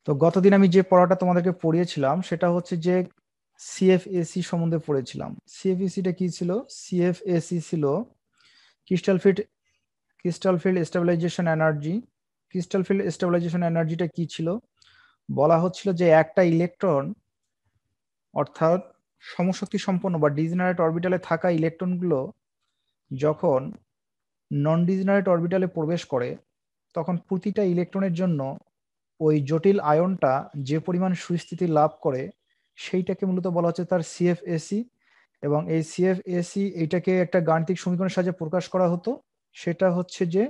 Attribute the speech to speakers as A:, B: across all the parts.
A: তো গতদিন আমি যে পড়াটা তোমাদেরকে পড়িয়েছিলাম সেটা হচ্ছে যে সিএফএসি সম্বন্ধে পড়েছিলাম। সিএফএসিটা কি ছিল? সিএফএসি ছিল crystal field stabilisation energy. Crystal field stabilisation এনার্জিটা কি ছিল? বলা হচ্ছিল যে একটা ইলেকট্রন, অর্থাৎ সমশক্তি সম্পন্ন বা ডিজেনারেট অরবিটালে থাকা ইলেকট্রনগুলো যখন নন ডিজেনারেট অরবিটালে প্রবেশ করে তখন প্রতিটা ইলেকট্রনের জন্য ওই জটিল আয়নটা যে পরিমাণ সুস্থিতি লাভ করে সেইটাকে মূলত বলা হচ্ছে তার সিএফএসি। এবং এই সিএফএসি এইটাকে একটা গাণিতিক সমীকরণের সাহায্যে প্রকাশ করা হতো। সেটা হচ্ছে যে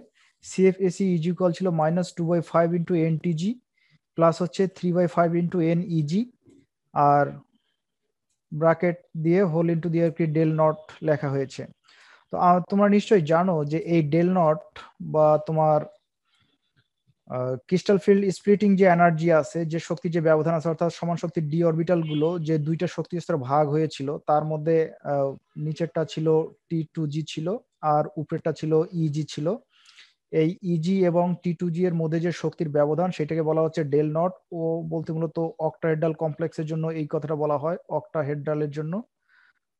A: সিএফএসি ইজ ইকুয়াল ছিল -2/5 ইন্টু এনটিজি প্লাস হচ্ছে 3/5 ইন্টু এন ইজি, আর ব্রাকেট দিয়ে হোল ইন্টু দিয়ে কি ডেল নট লেখা হয়েছে। তো তোমরা নিশ্চয়ই জানো যে এই ডেল নট বা তোমার ক্রিস্টাল ফিল্ড স্প্লিটিং যে এনার্জি আছে, যে শক্তি, যে ব্যবধান আছে, অর্থাৎ সমান শক্তির ডি অরবিটাল গুলো যে দুইটা শক্তি স্তরে ভাগ হয়েছিল তার মধ্যে নিচেরটা ছিল T2G ছিল আর উপরেরটা ছিল ইজি ছিল। এই ইজি এবং T2G এর মধ্যে যে শক্তির ব্যবধান সেটাকে বলা হচ্ছে ডেল নট। ও বলতে মূলত অক্টাহেড্রাল কমপ্লেক্সের জন্য এই কথাটা বলা হয়, অক্টাহেড্রালের জন্য।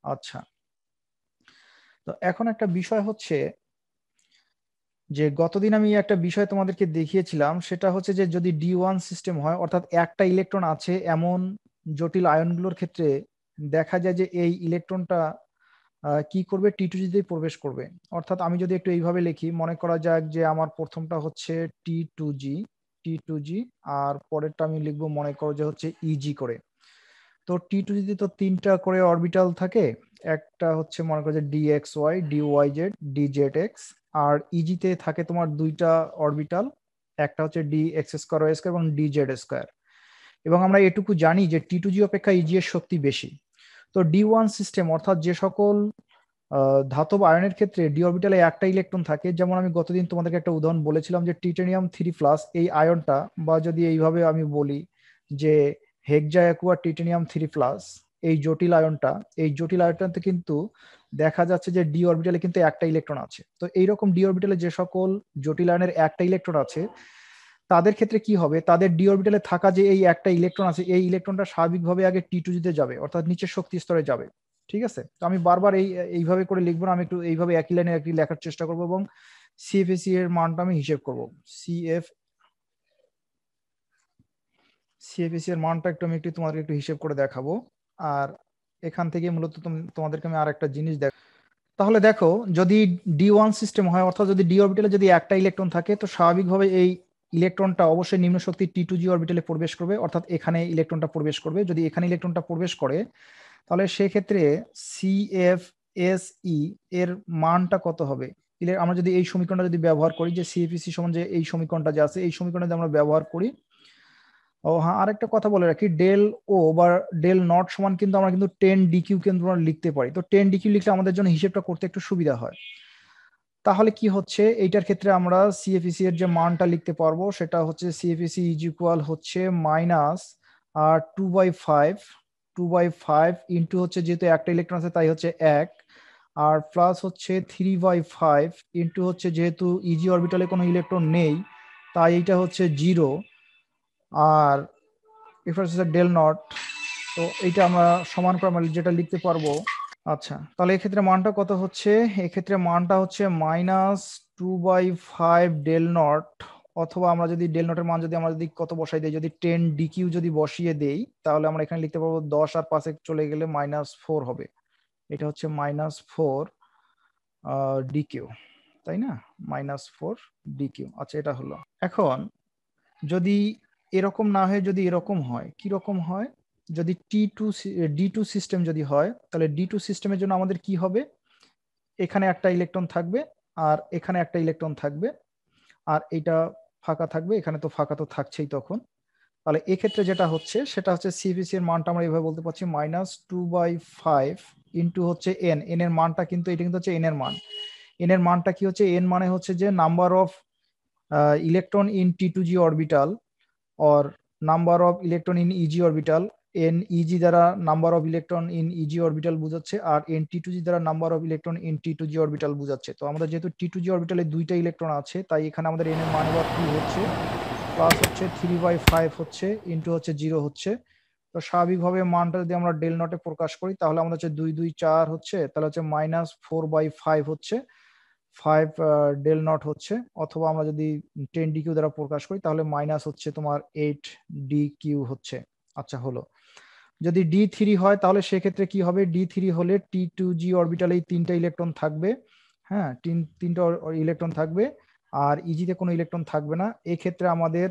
A: আচ্ছা, তো এখন একটা বিষয় হচ্ছে যে গতদিন আমি একটা বিষয় তোমাদেরকে দেখিয়েছিলাম, সেটা হচ্ছে যে যদি D1 সিস্টেম হয়, অর্থাৎ একটা ইলেকট্রন আছে এমন জটিল আয়নগুলোর ক্ষেত্রে দেখা যায় যে এই ইলেকট্রনটা কি করবে, T2G তে প্রবেশ করবে। অর্থাৎ আমি যদি একটু এইভাবে লিখি, মনে করা যাক যে আমার প্রথমটা হচ্ছে টি টু জি আর পরেরটা আমি লিখবো মনে করো যে হচ্ছে ইজি করে। তো T2G তে তো তিনটা করে অরবিটাল থাকে, একটা হচ্ছে মনে করো যে DXY, DYZ, DZX। আর ইজিতে থাকে তোমার দুইটা অরবিটাল, একটা হচ্ছে DX² এবং DZ²। এবং আমরা এটুকু জানি যে T2G অপেক্ষা ইজি এর শক্তি বেশি। তো D1 সিস্টেম, অর্থাৎ যে সকল ধাতব আয়নের ক্ষেত্রে ডি অরবিটালে একটা ইলেকট্রন থাকে, যেমন আমি গতদিন তোমাদেরকে একটা উদাহরণ বলেছিলাম যে Titanium 3+, এই আয়নটা, বা যদি এইভাবে আমি বলি যে হেক্সা অ্যাকুয়া Titanium 3+, এই জটিল আয়নটা, এই জটিল আয়নটাতে কিন্তু দেখা যাচ্ছে যে ডি অরবিটালে কিন্তু একটা ইলেকট্রন আছে। তো এইরকম ডি অরবিটালে যে সকল জটিল আয়নের একটা ইলেকট্রন আছে তাদের ক্ষেত্রে কি হবে, তাদের ডি অরবিটালে থাকা যে এই একটা ইলেকট্রন আছে, এই ইলেকট্রনটা স্বাভাবিকভাবে আগে T2G তে যাবে, অর্থাৎ নিচের শক্তি স্তরে যাবে। ঠিক আছে, তো আমি বারবার এইভাবে করে লিখবো না, আমি একটু এইভাবে একই লাইনে একই লেখার চেষ্টা করবো এবং সিএফএসি এর মানটা আমি হিসেব করব। সিএফএসি এর মানটা একটু আমি একটু তোমাদেরকে একটু হিসেব করে দেখাবো। আর এখান থেকে মূলত তোমাদেরকে আমি আর একটা জিনিস দেখ, তাহলে দেখো, যদি D1 সিস্টেম হয়, অর্থাৎ যদি ডি অরবিটালে যদি একটা ইলেকট্রন থাকে, তো স্বাভাবিকভাবে এই ইলেকট্রনটা অবশ্যই নিম্ন শক্তি T2G অরবিটালে প্রবেশ করবে, অর্থাৎ এখানে ইলেকট্রনটা প্রবেশ করবে। যদি এখানে ইলেকট্রনটা প্রবেশ করে তাহলে সেক্ষেত্রে সিএফএসই এর মানটা কত হবে? আমরা যদি এই সমীকরণটা যদি ব্যবহার করি, যে সিএফএসি সমান যে এই সমীকরণটা যে আছে, এই সমীকরণটা যদি আমরা ব্যবহার করি। ও হ্যাঁ, আরেকটা কথা বলে রাখি, ডেল ও বা ডেল নট সমান কিন্তু আমরা কিন্তু 10 DQ কিন্তু আমরা লিখতে পারি। তো 10 DQ লিখলে আমাদের জন্য হিসেবটা করতে একটু সুবিধা হয়। তাহলে কি হচ্ছে, এইটার ক্ষেত্রে আমরা সিএফইসি এর যে মানটা লিখতে পারবো সেটা হচ্ছে সিএফইসি ইজ ইকুয়াল হচ্ছে মাইনাস 2/5, 2/5 ইন্টু হচ্ছে, যেহেতু একটা ইলেকট্রন আছে তাই হচ্ছে 1, আর প্লাস হচ্ছে 3/5 ইন্টু হচ্ছে, যেহেতু ইজি অরবিটালে কোনো ইলেকট্রন নেই তাই এটা হচ্ছে 0, আর এরপর হচ্ছে ডেল নট। তো এইটা আমরা সমান করে আমরা যেটা লিখতে পারবো। আচ্ছা, তাহলে এক্ষেত্রে মানটা কত হচ্ছে? এক্ষেত্রে মানটা হচ্ছে -2/5 ডেল নট, অথবা আমরা যদি ডেল নটের মান যদি আমরা যদি কত বসাই দিই, যদি 10 DQ যদি বসিয়ে দেই, তাহলে আমরা এখানে লিখতে পারবো 10 আর 5 চলে গেলে -4 হবে। এটা হচ্ছে -4 DQ, তাই না? -4 DQ। আচ্ছা, এটা হলো। এখন যদি এরকম না হয়ে যদি এরকম হয়, কি রকম হয়? যদি D2 সিস্টেম যদি হয়, তাহলে D2 সিস্টেমের জন্য আমাদের কি হবে? এখানে একটা ইলেকট্রন থাকবে আর এখানে একটা ইলেকট্রন থাকবে, আর এটা ফাঁকা থাকবে, এখানে তো ফাঁকা তো থাকছেই তখন। তাহলে এক্ষেত্রে যেটা হচ্ছে সেটা হচ্ছে সিপিসি এর মানটা আমরা এইভাবে বলতে পারছি -2/5 ইন্টু হচ্ছে এন। এন এর মানটা কিন্তু, এটা কিন্তু হচ্ছে এন এর মান। এন এর মানটা কি হচ্ছে? এন মানে হচ্ছে যে number of electron in T2G orbital or number of electron in EG orbital। N EG দ্বারা number of electron in EG orbital বোঝাচ্ছে, আর এন T2G দ্বারা number of electron in T2G orbital বোঝাচ্ছে। তো আমাদের যেহেতু T2G অরবিটালে দুইটা ইলেকট্রন আছে তাই এখানে আমাদের এন এর মান এবার 2 হচ্ছে। প্লাস হচ্ছে 3/5 হচ্ছে ইন্টু হচ্ছে 0 হচ্ছে। তো স্বাভাবিকভাবে মানটা যদি আমরা ডেল নটে প্রকাশ করি তাহলে আমাদের হচ্ছে 2 2 4 হচ্ছে, তাহলে হচ্ছে -4/5 হচ্ছে 5 ডেল নট হচ্ছে, অথবা আমরা যদি 10 ডিকিউ দ্বারা প্রকাশ করি তাহলে মাইনাস হচ্ছে তোমার 8 ডিকিউ হচ্ছে। আচ্ছা হলো। যদি D3 হয় তাহলে সেক্ষেত্রে কি হবে, D3 হলে T2G অরবিটালে এই 3টা ইলেকট্রন থাকবে। হ্যাঁ, তিনটা ইলেকট্রন থাকবে আর ইজিতে কোনো ইলেকট্রন থাকবে না। এই ক্ষেত্রে আমাদের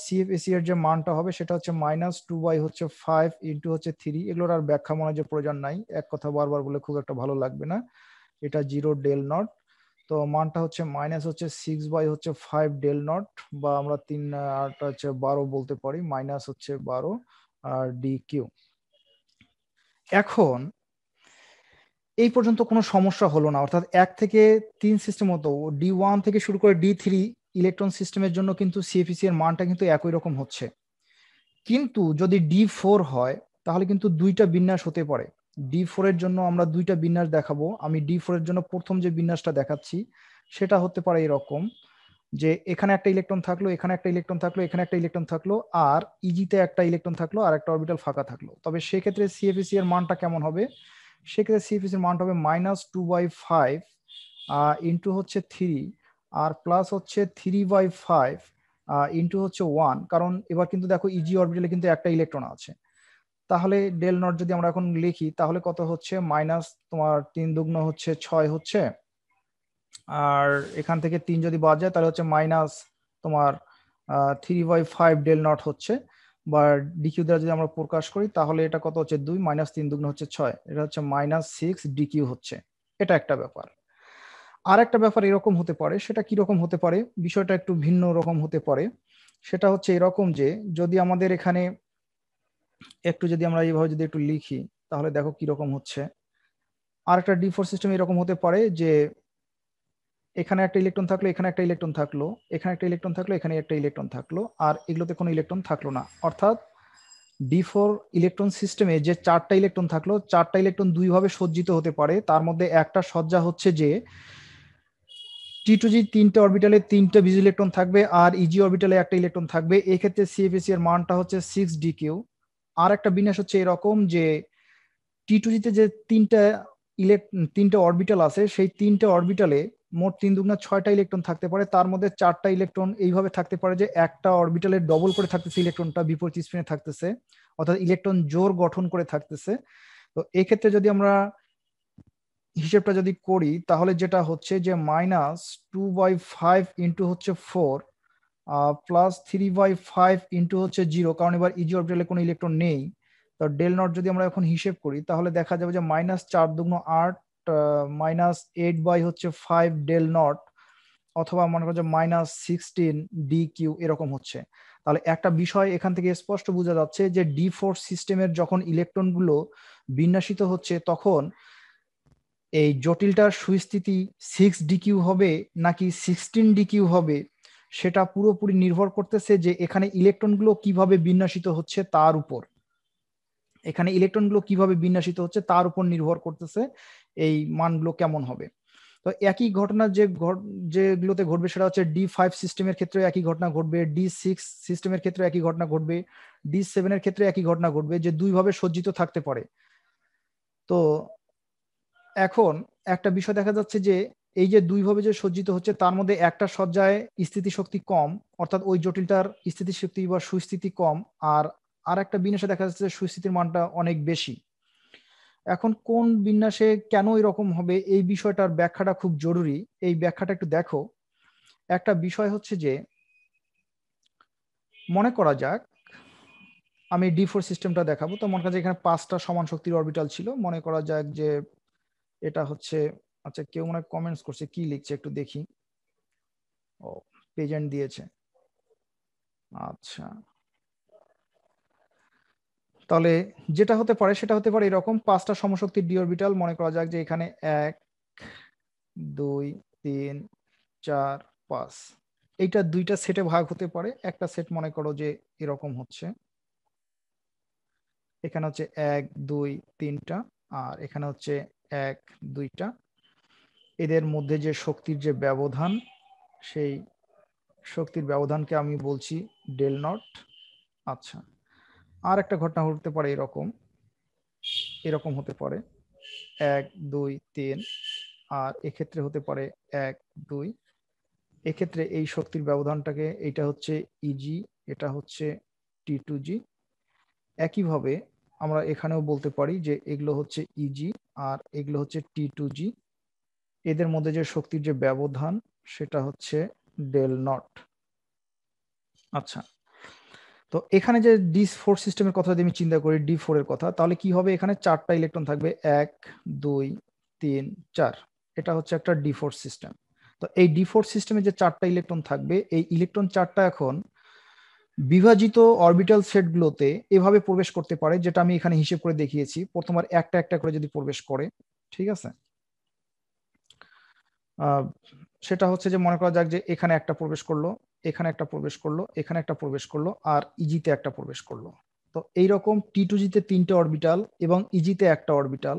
A: CFSE এর যে মানটা হবে সেটা হচ্ছে -2/5 ইন্টু হচ্ছে 3। এগুলোর আর ব্যাখ্যা মনে যে প্রয়োজন নাই, এক কথা বারবার বলে খুব একটা ভালো লাগবে না। এটা 0 ডেল নট। তো মানটা হচ্ছে মাইনাস হচ্ছে 6/5 ডেল নট, বা আমরা 3 আরটা হচ্ছে 12 বলতে পারি, মাইনাস হচ্ছে 12 আর ডিকিউ। এখন এই পর্যন্ত কোনো সমস্যা হলো না, অর্থাৎ 1 থেকে 3 সিস্টেম মতো D1 থেকে শুরু করে D3 ইলেকট্রন সিস্টেমের জন্য কিন্তু CFEC এর মানটা কিন্তু একই রকম হচ্ছে। কিন্তু যদি D4 হয় তাহলে কিন্তু দুইটা বিন্যাস হতে পারে। D4 এর জন্য আমরা দুইটা বিন্যাস দেখাবো। আমি D4 এর জন্য প্রথম যে বিন্যাসটা দেখাচ্ছি সেটা হতে পারে এরকম, যে এখানে একটা ইলেকট্রন থাকলো, এখানে একটা ইলেকট্রন থাকলো, এখানে একটা ইলেকট্রন থাকলো, আর ইজিতে একটা ইলেকট্রন থাকলো আর একটা অরবিটাল ফাঁকা থাকলো। তবে সেক্ষেত্রে CFEC এর মানটা কেমন হবে, সেক্ষেত্রে CFEC এর মানটা হবে -2/5 ইন্টু হচ্ছে 3 আর প্লাস হচ্ছে 3/5 ইন্টু হচ্ছে 1। কারণ এবার কিন্তু দেখো ইজি অরবিটালে কিন্তু একটা ইলেকট্রন আছে। তাহলে ডেল নট যদি আমরা এখন লিখি তাহলে কত হচ্ছে, মাইনাস তোমার 3 দুগুণ হচ্ছে 6 হচ্ছে, আর এখান থেকে 3 যদি বাদ যায় তাহলে হচ্ছে মাইনাস তোমার 3/5 ডেল নট হচ্ছে, বা ডিকিউ দ্বারা যদি আমরা প্রকাশ করি তাহলে এটা কত হচ্ছে 2, -3 দুগুণ হচ্ছে 6, এটা হচ্ছে -6 ডিকিউ হচ্ছে। এটা একটা ব্যাপার। আর একটা ব্যাপার এরকম হতে পারে, সেটা কি রকম হতে পারে, বিষয়টা একটু ভিন্ন রকম হতে পারে। সেটা হচ্ছে এরকম যে যদি আমাদের এখানে একটু যদি আমরা এইভাবে যদি একটু লিখি তাহলে দেখো কি রকম হচ্ছে। আর একটা D4 সিস্টেম এরকম হতে পারে যে এখানে একটা ইলেকট্রন থাকলো, এখানে একটা ইলেকট্রন থাকলো, এখানে একটা ইলেকট্রন থাকলো, এখানে একটা ইলেকট্রন থাকলো, আর এগুলোতে কোনো ইলেকট্রন থাকলো না। অর্থাৎ D4 ইলেকট্রন সিস্টেমে যে 4টা ইলেকট্রন থাকলো, 4টা ইলেকট্রন দুইভাবে সজ্জিত হতে পারে। তার মধ্যে একটা সজ্জা হচ্ছে যে T2G 3টে অরবিটালে 3টে বিজ ইলেকট্রন থাকবে আর ইজি অরবিটালে একটা ইলেকট্রন থাকবে। এক্ষেত্রে CFEC এর মানটা হচ্ছে 6 ডিকিউ। আর একটা বিন্যাস হচ্ছে এরকম যে T2G তে যে তিনটা অরবিটাল আছে, সেই 3টে অরবিটালে মোট 3 দুগুণা 6টা ইলেকট্রন থাকতে পারে। তার মধ্যে 4টা ইলেকট্রন এইভাবে থাকতে পারে যে একটা অরবিটালে ডবল করে থাকতেছে, ইলেকট্রনটা বিপরীত স্পিনে থাকতেছে, অর্থাৎ ইলেকট্রন জোড় গঠন করে থাকতেছে। তো এই ক্ষেত্রে যদি আমরা হিসেবটা যদি করি তাহলে যেটা হচ্ছে যে -2/5 ইন্টু হচ্ছে 4 প্লাস 3/5 ইন্টু হচ্ছে 0, কারণ এবার ইজি অরবিটালে কোনো ইলেকট্রন নেই। তো ডেল নট যদি আমরা এখন হিসেব করি তাহলে দেখা যাবে যে -4 দুগুণ 8 -8/5 ডেল নট, অথবা মনে করো যে -16 ডিকিউ এরকম হচ্ছে। তাহলে একটা বিষয় এখান থেকে স্পষ্ট বোঝা যাচ্ছে যে D4 সিস্টেমের যখন ইলেকট্রনগুলো বিন্যাসিত হচ্ছে তখন এই জটিলটার সুস্থিতি 6 ডিকিউ হবে নাকি 16 ডিকিউ হবে, সেটা পুরোপুরি নির্ভর করতেছে যে এখানে ইলেকট্রনগুলো কিভাবে বিন্যাসিত হচ্ছে তার উপর। এখানে ইলেকট্রনগুলো কিভাবে বিন্যাসিত হচ্ছে তার উপর নির্ভর করতেছে এই মানগুলো কেমন হবে। তো একই ঘটনা যেগুলোতে ঘটবে সেটা হচ্ছে D5 সিস্টেমের ক্ষেত্রে একই ঘটনা ঘটবে, D6 সিস্টেমের ক্ষেত্রে একই ঘটনা ঘটবে, D7 এর ক্ষেত্রে একই ঘটনা ঘটবে, যে দুইভাবে সজ্জিত থাকতে পারে। তো এখন একটা বিষয় দেখা যাচ্ছে যে এই যে দুইভাবে যে সজ্জিত হচ্ছে তার মধ্যে একটা সজ্জায় স্থিতিশক্তি কম, অর্থাৎ ওই জটিলটার স্থিতিশক্তি বা সুস্থিতি কম, আর একটা বিন্যাসে দেখা যাচ্ছে যে সুস্থিতির মানটা অনেক বেশি। এখন কোন বিন্যাসে কেন এরকম হবে এই বিষয়টার ব্যাখ্যাটা খুব জরুরি। এই ব্যাখ্যাটা একটু দেখো। একটা বিষয় হচ্ছে যে মনে করা যাক আমি D4 সিস্টেমটা দেখাবো। তো মনে করা যায় এখানে 5টা সমান শক্তির অরবিটাল ছিল। মনে করা যাক যে এটা হচ্ছে, আচ্ছা কেউ মনে হয় কমেন্টস করছে, কি লিখছে একটু দেখি। ও, পেজেন্ট দিয়েছে। আচ্ছা, তাহলে যেটা হতে পারে সেটা হতে পারে এরকম 5টা সমশক্তির ডি অরবিটাল। মনে করা যাক যে এখানে 1 2 3 4 5, এইটা দুইটা সেটে ভাগ হতে পারে। একটা সেট মনে করো যে এরকম হচ্ছে, এখানে হচ্ছে 1 2 3টা, আর এখানে হচ্ছে 1 2টা। এদের মধ্যে যে শক্তির যে ব্যবধান সেই শক্তির ব্যবধানকে আমি বলছি ডেল নট। আচ্ছা, আর একটা ঘটনা হতে পারে এরকম হতে পারে 1 2 3, আর এক্ষেত্রে হতে পারে 1 2। এক্ষেত্রে এই শক্তির ব্যবধানটাকে, এইটা হচ্ছে ইজি, এটা হচ্ছে T2G। একইভাবে আমরা এখানেও বলতে পারি যে এগুলো হচ্ছে ইজি আর এগুলো হচ্ছে T2G। এদের মধ্যে যে শক্তির যে ব্যবধান সেটা হচ্ছে ডেল নট। আচ্ছা, তো এখানে যে D4 সিস্টেমের কথা যদি আমি চিন্তা করি, D4 এর কথা, তাহলে কি হবে? এখানে 4টা ইলেকট্রন থাকবে, 1 2 3 4। এটা হচ্ছে একটা D4 সিস্টেম। তো এই D4 সিস্টেমে যে 4টা ইলেকট্রন থাকবে, এই ইলেকট্রন 4টা এখন বিভাজিত অরবিটাল সেটগুলোতে এভাবে প্রবেশ করতে পারে, যেটা আমি এখানে হিসেব করে দেখিয়েছি। প্রথমবার একটা একটা করে যদি প্রবেশ করে, ঠিক আছে, সেটা হচ্ছে যে মনে করা যাক যে এখানে একটা প্রবেশ করলো, এখানে একটা প্রবেশ করলো, এখানে একটা প্রবেশ করলো, আর ইজিতে একটা প্রবেশ করলো। তো এইরকম T2G-তে 3টে অরবিটাল এবং ইজিতে একটা অরবিটাল,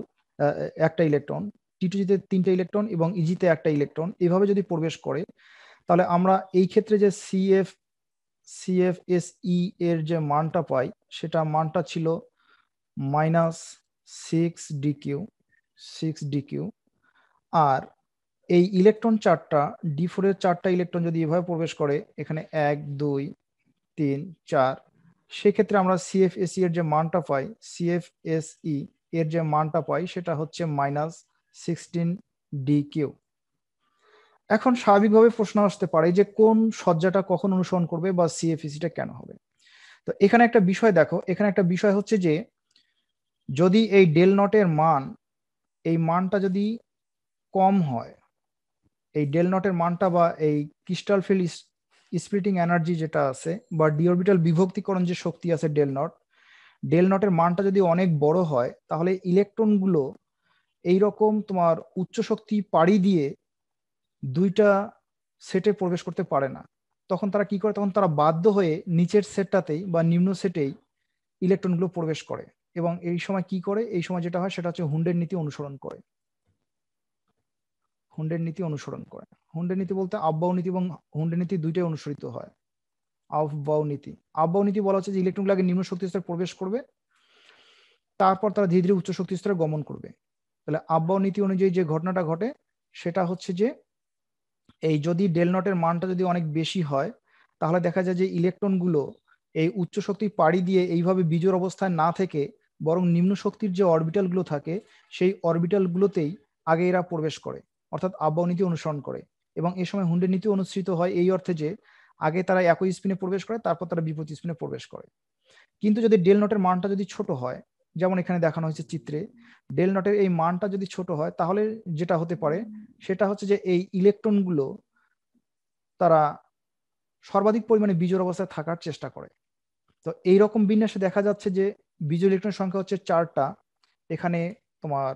A: একটা ইলেকট্রন, T2G-তে 3টে ইলেকট্রন এবং ইজিতে একটা ইলেকট্রন এভাবে যদি প্রবেশ করে, তাহলে আমরা এই ক্ষেত্রে যে CFSE এর যে মানটা পাই, সেটা মানটা ছিল -6 DQ। আর এই ইলেকট্রন 4টা, D4 এর 4টা ইলেকট্রন যদি এভাবে প্রবেশ করে, এখানে 1 2 3 4, সেক্ষেত্রে আমরা CFSE এর যে মানটা পাই, CFSE এর যে মানটা পাই সেটা হচ্ছে -16 DQ। এখন স্বাভাবিকভাবে প্রশ্ন আসতে পারে যে কোন সজ্জাটা কখন অনুসরণ করবে বা CFSE-টা কেন হবে। তো এখানে একটা বিষয় দেখো, এখানে একটা বিষয় হচ্ছে যে যদি এই ডেল নটের মান, এই মানটা যদি কম হয়, এই ডেল নটের মানটা বা এই ক্রিস্টাল ফিল্ড স্প্লিটিং এনার্জি যেটা আছে বা ডি অরবিটাল বিভক্তিকরণ যে শক্তি আছে ডেল নটের মানটা যদি অনেক বড় হয়, তাহলে ইলেকট্রনগুলো এইরকম তোমার উচ্চ শক্তি পাড়ি দিয়ে দুইটা সেটে প্রবেশ করতে পারে না। তখন তারা কি করে? তখন তারা বাধ্য হয়ে নিচের সেটটাতেই বা নিম্ন সেটেই ইলেকট্রনগুলো প্রবেশ করে। এবং এই সময় কি করে? এই সময় যেটা হয় সেটা হচ্ছে হুন্ডের নীতি অনুসরণ করে। হুন্ডের নীতি অনুসরণ করে। হুন্ডের নীতি বলতে আফবাউ নীতি এবং হুন্ডের নীতি দুইটাই অনুসরিত হয়। আফবাউ নীতি, আফবাউ নীতি বলা হচ্ছে যে ইলেকট্রনগুলো আগে নিম্ন শক্তি স্তরে প্রবেশ করবে, তারপর তারা ধীরে ধীরে উচ্চ শক্তি স্তরে গমন করবে। তাহলে আফবাউ নীতি অনুযায়ী যে ঘটনাটা ঘটে সেটা হচ্ছে যে এই যদি ডেল নটের মানটা যদি অনেক বেশি হয়, তাহলে দেখা যায় যে ইলেকট্রনগুলো এই উচ্চ শক্তি পাড়ি দিয়ে এইভাবে বিজোড় অবস্থায় না থেকে বরং নিম্ন শক্তির যে অরবিটালগুলো থাকে সেই অরবিটালগুলোতেই আগে এরা প্রবেশ করে, অর্থাৎ আফবাউ নীতি অনুসরণ করে। এবং এই সময় হুন্ডের নীতি অনুসৃত হয় এই অর্থে যে আগে তারা একই স্পিনে প্রবেশ করে, তারপর তারা বিপরীত স্পিনে প্রবেশ করে। কিন্তু যদি ডেল নটের মানটা যদি ছোট হয়, যেমন এখানে দেখানো হয়েছে চিত্রে, ডেল নটের এই মানটা যদি ছোট হয়, তাহলে যেটা হতে পারে সেটা হচ্ছে যে এই ইলেকট্রনগুলো তারা সর্বাধিক পরিমাণে বিজোড় অবস্থায় থাকার চেষ্টা করে। তো এইরকম বিন্যাসে দেখা যাচ্ছে যে বিজোড় ইলেকট্রনের সংখ্যা হচ্ছে 4টা। এখানে তোমার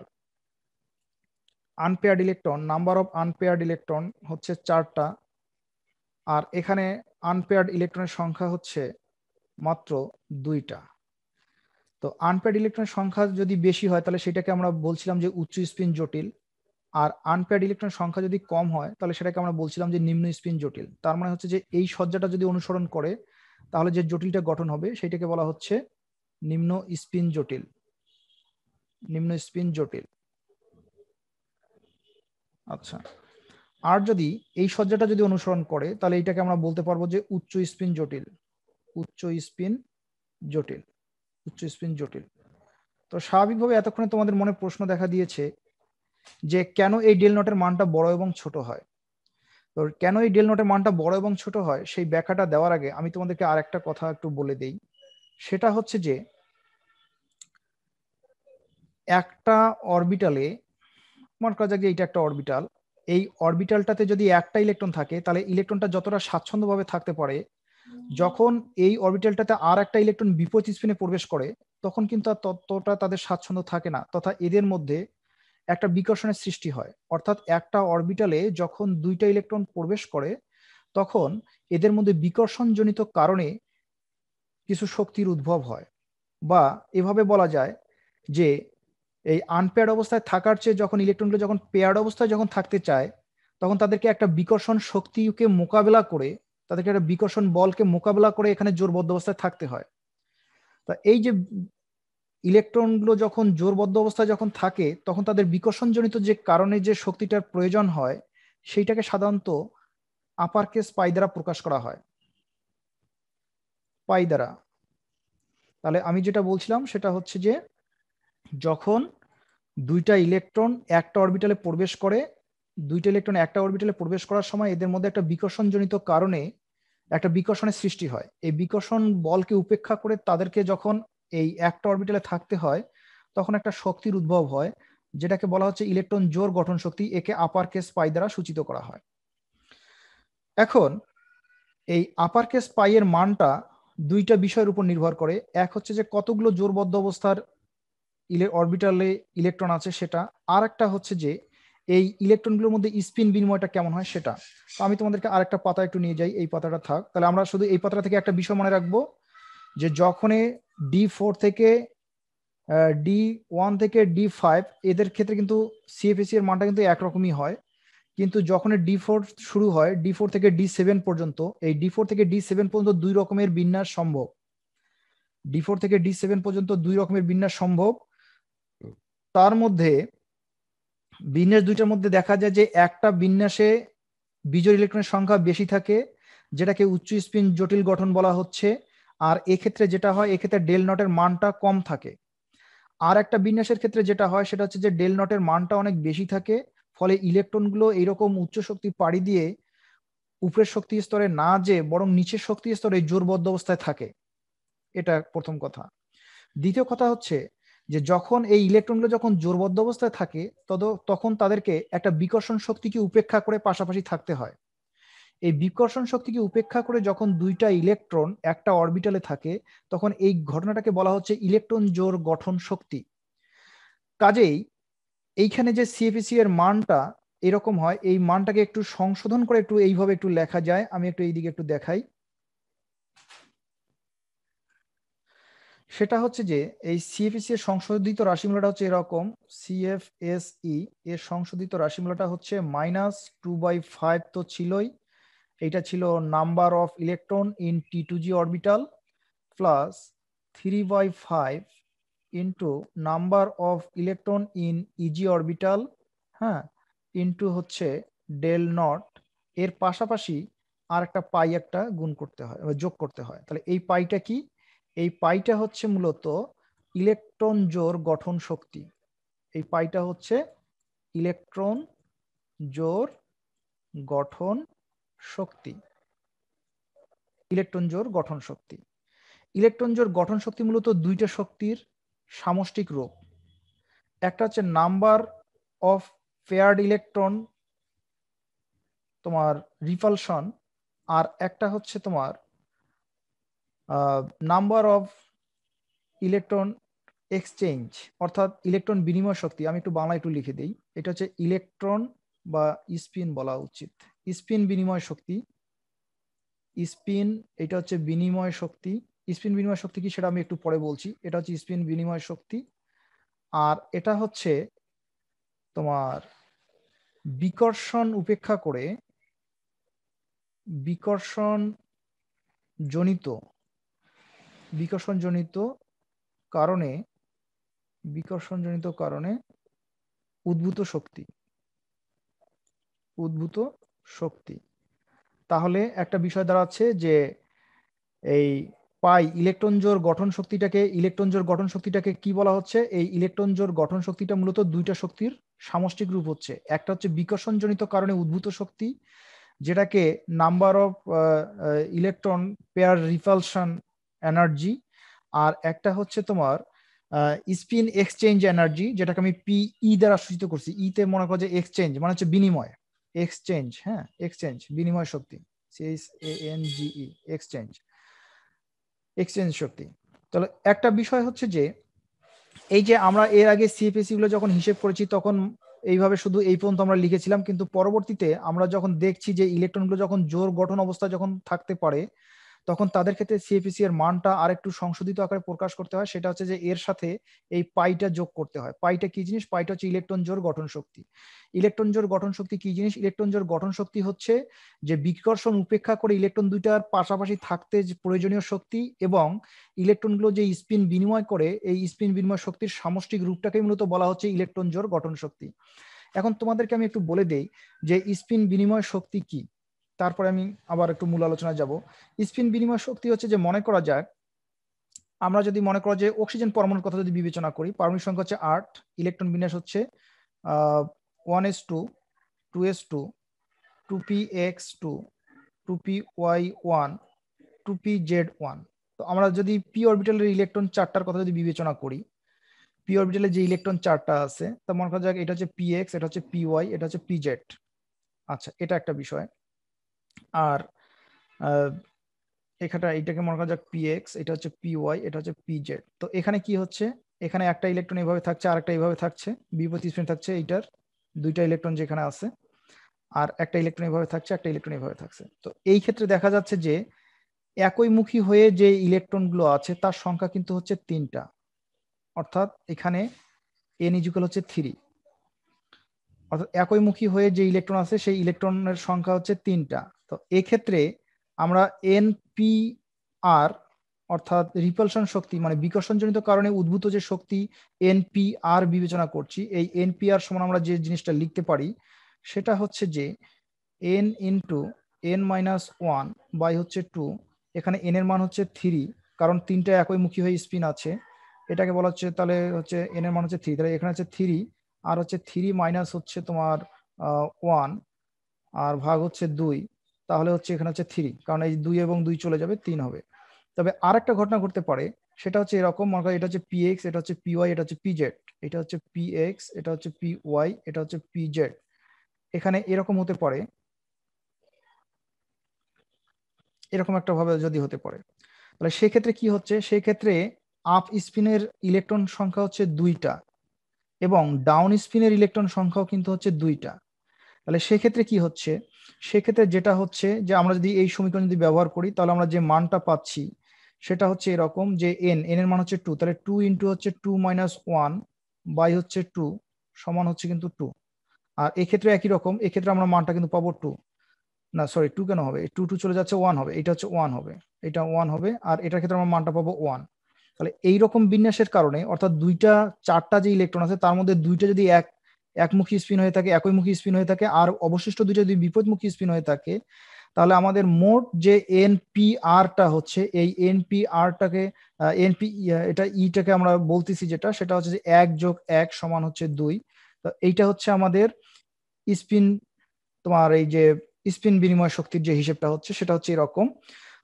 A: unpaired electron, number of unpaired electron হচ্ছে 4টা, আর এখানে আনপেয়ার্ড ইলেকট্রনের সংখ্যা হচ্ছে মাত্র 2টা। তো আনপেয়ার্ড ইলেকট্রনের সংখ্যা যদি বেশি হয়, তাহলে সেটাকে আমরা বলছিলাম যে উচ্চ স্পিন জটিল, আর আনপেয়ার্ড ইলেকট্রনের সংখ্যা যদি কম হয়, তাহলে সেটাকে আমরা বলছিলাম যে নিম্ন স্পিন জটিল। তার মানে হচ্ছে যে এই সজ্জাটা যদি অনুসরণ করে, তাহলে যে জটিলটা গঠন হবে সেটাকে বলা হচ্ছে নিম্ন স্পিন জটিল। নিম্ন স্পিন জটিল। আচ্ছা, আর যদি এই সজ্জাটা যদি অনুসরণ করে, তাহলে এটাকে আমরা বলতে পারবো যে উচ্চ স্পিন জটিল। উচ্চ স্পিন জটিল। উচ্চ স্পিন জটিল। তো স্বাভাবিকভাবে এতক্ষণে তোমাদের মনে প্রশ্ন দেখা দিয়েছে যে কেন এই ডেল নটের মানটা বড় এবং ছোট হয়। তো কেন এই ডেল নটের মানটা বড় এবং ছোট হয় সেই ব্যাখ্যাটা দেওয়ার আগে আমি তোমাদেরকে আর একটা কথা একটু বলে দেই। সেটা হচ্ছে যে একটা অরবিটালে, মনে করা যাক যে এটা একটা অরবিটাল, এই অরবিটালটাতে যদি একটা ইলেকট্রন থাকে, তাহলে ইলেকট্রনটা যতটা স্বাচ্ছন্দ্যভাবে থাকতে পারে, যখন এই অরবিটালটাতে আর একটা ইলেকট্রন বিপরীত স্পিনে প্রবেশ করে, তখন কিন্তু আর ততটা তাদের স্বাচ্ছন্দ্য থাকে না, তথা এদের মধ্যে একটা বিকর্ষণের সৃষ্টি হয়। অর্থাৎ একটা অরবিটালে যখন দুইটা ইলেকট্রন প্রবেশ করে, তখন এদের মধ্যে বিকর্ষণজনিত কারণে কিছু শক্তির উদ্ভব হয়। বা এভাবে বলা যায় যে এই আনপেয়ার্ড অবস্থায় থাকার চেয়ে যখন ইলেকট্রনগুলো যখন পেয়ার্ড অবস্থায় যখন থাকতে চায়, তখন তাদেরকে একটা বিকর্ষণ শক্তিকে মোকাবেলা করে তাদেরকে একটা বিকর্ষণ বলকে মোকাবেলা করে এখানে জোরবদ্ধ অবস্থায় থাকতে হয়। তা এই যে ইলেকট্রনগুলো যখন জোরবদ্ধ অবস্থায় যখন থাকে তখন তাদের বিকর্ষণজনিত যে কারণে যে শক্তিটার প্রয়োজন হয় সেইটাকে সাধারণত আপার কেস পাই দ্বারা প্রকাশ করা হয়, পাই দ্বারা। তাহলে আমি যেটা বলছিলাম সেটা হচ্ছে যে যখন দুইটা ইলেকট্রন একটা অরবিটালে প্রবেশ করে, দুইটা ইলেকট্রন একটা অরবিটালে প্রবেশ করার সময় এদের মধ্যে একটা বিকর্ষণজনিত কারণে একটা বিকর্ষণের সৃষ্টি হয়। এই বিকর্ষণ বলকে উপেক্ষা করে তাদেরকে যখন এই একটা অরবিটালে থাকতে হয় তখন একটা শক্তির উদ্ভব হয় যেটাকে বলা হচ্ছে ইলেকট্রন জোড় গঠন শক্তি। একে আপার কেস পাই দ্বারা সূচিত করা হয়। এখন এই আপার কেস পাই এর মানটা দুইটা বিষয়ের উপর নির্ভর করে। এক হচ্ছে যে কতগুলো জোরবদ্ধ অবস্থার অরবিটালে ইলেকট্রন আছে সেটা, আর একটা হচ্ছে যে এই ইলেকট্রনগুলোর মধ্যে স্পিন বিনিময়টা কেমন হয় সেটা। তো আমি তোমাদেরকে আরেকটা পাতা একটু নিয়ে যাই, এই পাতাটা থাক। তাহলে আমরা শুধু এই পাতাটা থেকে একটা বিষয় মনে রাখবো যে যখনই D4 থেকে D1 থেকে D5 এদের ক্ষেত্রে কিন্তু CFSE এর মানটা কিন্তু একরকমই হয়, কিন্তু যখন D4 শুরু হয় D4 থেকে D7 পর্যন্ত, এই D4 থেকে D7 পর্যন্ত দুই রকমের বিন্যাস সম্ভব। D4 থেকে D7 পর্যন্ত দুই রকমের বিন্যাস সম্ভব। তার মধ্যে বিন্যাস দুইটার মধ্যে দেখা যায় যে একটা বিন্যাসে বিজোড় ইলেকট্রনের সংখ্যা বেশি থাকে যেটাকে উচ্চ স্পিন জটিল গঠন বলা হচ্ছে, আর এক্ষেত্রে যেটা হয় এক্ষেত্রে ডেল নটের মানটা কম থাকে। আর একটা বিন্যাসের ক্ষেত্রে যেটা হয় সেটা হচ্ছে যে ডেল নটের মানটা অনেক বেশি থাকে, ফলে ইলেকট্রনগুলো এইরকম উচ্চ শক্তি পাড়ি দিয়ে উপরের শক্তি স্তরে না যেয়ে বরং নিচের শক্তি স্তরে জোরবদ্ধ অবস্থায় থাকে। এটা প্রথম কথা। দ্বিতীয় কথা হচ্ছে যে যখন এই ইলেকট্রনগুলো যখন জোরবদ্ধ অবস্থায় থাকে তখন তাদেরকে একটা বিকর্ষণ শক্তিকে উপেক্ষা করে পাশাপাশি থাকতে হয়। এই বিকর্ষণ শক্তিকে উপেক্ষা করে যখন দুইটা ইলেকট্রন একটা অরবিটালে থাকে তখন এই ঘটনাটাকে বলা হচ্ছে ইলেকট্রন জোর গঠন শক্তি। কাজেই এইখানে যে CFSE এর মানটা এরকম হয়, এই মানটাকে একটু সংশোধন করে একটু এইভাবে একটু লেখা যায়। আমি একটু এইদিকে একটু দেখাই। সেটা হচ্ছে যে এই CFSE এর সংশোধিত রাশিমালাটা হচ্ছে এরকম। CFSE এর সংশোধিত রাশিমালাটা হচ্ছে -2/5 তো ছিলই, এটা ছিল number of electron in T2G orbital plus 3/5 into number of electron in EG orbital, হ্যাঁ, ইন্টু হচ্ছে ডেল নট। এর পাশাপাশি আর একটা পাই একটা গুণ করতে হয়, যোগ করতে হয়। তাহলে এই পাইটা কি? এই পাইটা হচ্ছে মূলত ইলেকট্রন জোড় গঠন শক্তি। এই পাইটা হচ্ছে ইলেকট্রন জোড় গঠন শক্তি। ইলেকট্রন জোড় গঠন শক্তি। ইলেকট্রন জোড় গঠন শক্তি মূলত দুইটা শক্তির সামষ্টিক রূপ। একটা হচ্ছে নাম্বার অফ পেয়ার্ড ইলেকট্রন তোমার রিপালশন, আর একটা হচ্ছে তোমার নাম্বার অফ ইলেকট্রন এক্সচেঞ্জ, অর্থাৎ ইলেকট্রন বিনিময় শক্তি। আমি একটু বাংলা একটু লিখে দিই, এটা হচ্ছে ইলেকট্রন বা স্পিন বলা উচিত, স্পিন বিনিময় শক্তি। স্পিন এটা হচ্ছে বিনিময় শক্তি। স্পিন বিনিময় শক্তি কি সেটা আমি একটু পরে বলছি। এটা হচ্ছে স্পিন বিনিময় শক্তি। আর এটা হচ্ছে তোমার বিকর্ষণ উপেক্ষা করে বিকর্ষণ জনিত কারণে উদ্ভূত শক্তি। তাহলে একটা বিষয় দাঁড়াচ্ছে যে এই পাই ইলেকট্রন জোড় গঠন শক্তিটাকে কি বলা হচ্ছে? এই ইলেকট্রন জোড় গঠন শক্তিটা মূলত দুইটা শক্তির সামষ্টিক রূপ হচ্ছে। একটা হচ্ছে বিকর্ষণজনিত কারণে উদ্ভূত শক্তি, যেটাকে number of electron pair repulsion energy, আর একটা হচ্ছে তোমার স্পিন এক্সচেঞ্জ এনার্জি, যেটাকে আমি PE দ্বারা সূচিত করছি। তে মনে করো যে এক্সচেঞ্জ মানে হচ্ছে বিনিময়, এক্সচেঞ্জ, হ্যাঁ, এক্সচেঞ্জ বিনিময় শক্তি, CHANGE, এক্সচেঞ্জ শক্তি। তাহলে একটা বিষয় হচ্ছে যে এই যে আমরা এর আগে CFSE গুলো যখন হিসেব করেছি তখন এইভাবে শুধু এই পর্যন্ত আমরা লিখেছিলাম, কিন্তু পরবর্তীতে আমরা যখন দেখছি যে ইলেকট্রনগুলো যখন জোড় গঠন অবস্থা যখন থাকতে পারে তখন তাদের ক্ষেত্রে সিএফিসি এর মানটা আরেকটু সংশোধিত আকারে প্রকাশ করতে হয়। সেটা হচ্ছে যে এর সাথে এই পাইটা যোগ করতে হয়। পাইটা কি জিনিস? পাইটা হচ্ছে ইলেকট্রন জোড় গঠন শক্তি। ইলেকট্রন জোড় গঠন শক্তি কি জিনিস? ইলেকট্রন জোড় গঠন শক্তি হচ্ছে যে বিকর্ষণ উপেক্ষা করে ইলেকট্রন দুইটার পাশাপাশি থাকতে যে প্রয়োজনীয় শক্তি এবং ইলেকট্রনগুলো যে স্পিন বিনিময় করে এই স্পিন বিনিময় শক্তির সামষ্টিক রূপটাকে মূলত বলা হচ্ছে ইলেকট্রন জোড় গঠন শক্তি। এখন তোমাদেরকে আমি একটু বলে দেই যে স্পিন বিনিময় শক্তি কি, তারপরে আমি আবার একটু মূল আলোচনায় যাব। স্পিন বিনিময় শক্তি হচ্ছে যে মনে করা যাক আমরা যদি মনে করো যে অক্সিজেন পরমাণুর কথা যদি বিবেচনা করি, পারমাণবিক সংখ্যা হচ্ছে 8, ইলেকট্রন বিন্যাস হচ্ছে 1s2, 2s2, 2px2, 2py1, 2pz1। তো আমরা যদি পি অরবিটালের ইলেকট্রন চারটার কথা যদি বিবেচনা করি, পি অরবিটালে যে ইলেকট্রন চারটা আছে তা মনে করা যাক এটা হচ্ছে px, এটা হচ্ছে py, এটা হচ্ছে pz। আচ্ছা, এটা একটা বিষয়। আর এটাকে মনে করা যাক px, এটা হচ্ছে py, এটা হচ্ছে pz। তো এখানে কি হচ্ছে, এখানে একটা ইলেকট্রন এইভাবে থাকছে আর একটা এইভাবে থাকছে, বিপরীত স্পিন থাকছে এইটার দুইটা ইলেকট্রন যেখানে আছে, আর একটা ইলেকট্রন এইভাবে থাকছে, একটা ইলেকট্রন এইভাবে থাকছে। তো এই ক্ষেত্রে দেখা যাচ্ছে যে একইমুখী হয়ে যে ইলেকট্রনগুলো আছে তার সংখ্যা কিন্তু হচ্ছে 3টা, অর্থাৎ এখানে n ইকুয়াল হচ্ছে 3। অর্থাৎ একইমুখী হয়ে যে ইলেকট্রন আছে সেই ইলেকট্রনের সংখ্যা হচ্ছে 3টা। তো এক্ষেত্রে আমরা NPR অর্থাৎ রিপালশন শক্তি মানে বিকর্ষণজনিত কারণে উদ্ভূত যে শক্তি NPR বিবেচনা করছি, এই NPR সমান আমরা যে জিনিসটা লিখতে পারি সেটা হচ্ছে যে n ইন্টু n-1 বাই হচ্ছে 2। এখানে n এর মান হচ্ছে 3, কারণ 3টা একইমুখী হয়ে স্পিন আছে, এটাকে বলা হচ্ছে তাহলে হচ্ছে n এর মান হচ্ছে 3, তাহলে এখানে হচ্ছে 3 আর হচ্ছে 3 মাইনাস হচ্ছে তোমার 1 আর ভাগ হচ্ছে 2, তাহলে হচ্ছে এখানে হচ্ছে 3, কারণ এই 2 এবং 2 চলে যাবে 3 হবে। তবে আরেকটা ঘটনা ঘটতে পারে, সেটা হচ্ছে এরকম, মনে করো এটা হচ্ছে px, এটা হচ্ছে py, এটা হচ্ছে pz, এটা হচ্ছে px, এটা হচ্ছে py, এটা হচ্ছে pz। এখানে এরকম হতে পারে, এরকম একটা ভাবে যদি হতে পারে, তাহলে সেক্ষেত্রে কি হচ্ছে, সেই ক্ষেত্রে আপ স্পিনের ইলেকট্রন সংখ্যা হচ্ছে 2টা এবং ডাউন স্পিনের ইলেকট্রন সংখ্যাও কিন্তু হচ্ছে 2টা। তাহলে সেক্ষেত্রে কি হচ্ছে, সেক্ষেত্রে যেটা হচ্ছে যে আমরা যদি এই সমীকরণ যদি ব্যবহার করি তাহলে আমরা যে মানটা পাচ্ছি সেটা হচ্ছে এরকম যে n এর মান হচ্ছে 2, তাহলে 2 ইন্টু হচ্ছে 2 মাইনাস 1 বাই হচ্ছে 2 সমান হচ্ছে কিন্তু 2। আর এক্ষেত্রে একই রকম, এক্ষেত্রে আমরা মানটা কিন্তু পাবো 2, না সরি 2 কেন হবে, 2 2 চলে যাচ্ছে 1 হবে, এটা হচ্ছে 1 হবে, এটা 1 হবে, আর এটার ক্ষেত্রে আমরা মানটা পাবো 1। তাহলে এইরকম বিন্যাসের কারণে অর্থাৎ চারটা যে ইলেকট্রন আছে তার মধ্যে দুইটা যদি একমুখী স্পিন হয়ে থাকে, একইমুখী স্পিন হয়ে থাকে, আর অবশিষ্ট দুইটা যদি বিপরীতমুখী স্পিন হয়ে থাকে, তাহলে আমাদের মোট যে NPRটা হচ্ছে এই NPRটাকে এনপি এটা ইটাকে আমরা বলতেছি যেটা, সেটা হচ্ছে যে 1 যোগ 1 সমান হচ্ছে 2। তো এইটা হচ্ছে আমাদের স্পিন, তোমার এই যে স্পিন বিনিময় শক্তির যে হিসেবটা হচ্ছে সেটা হচ্ছে এরকম।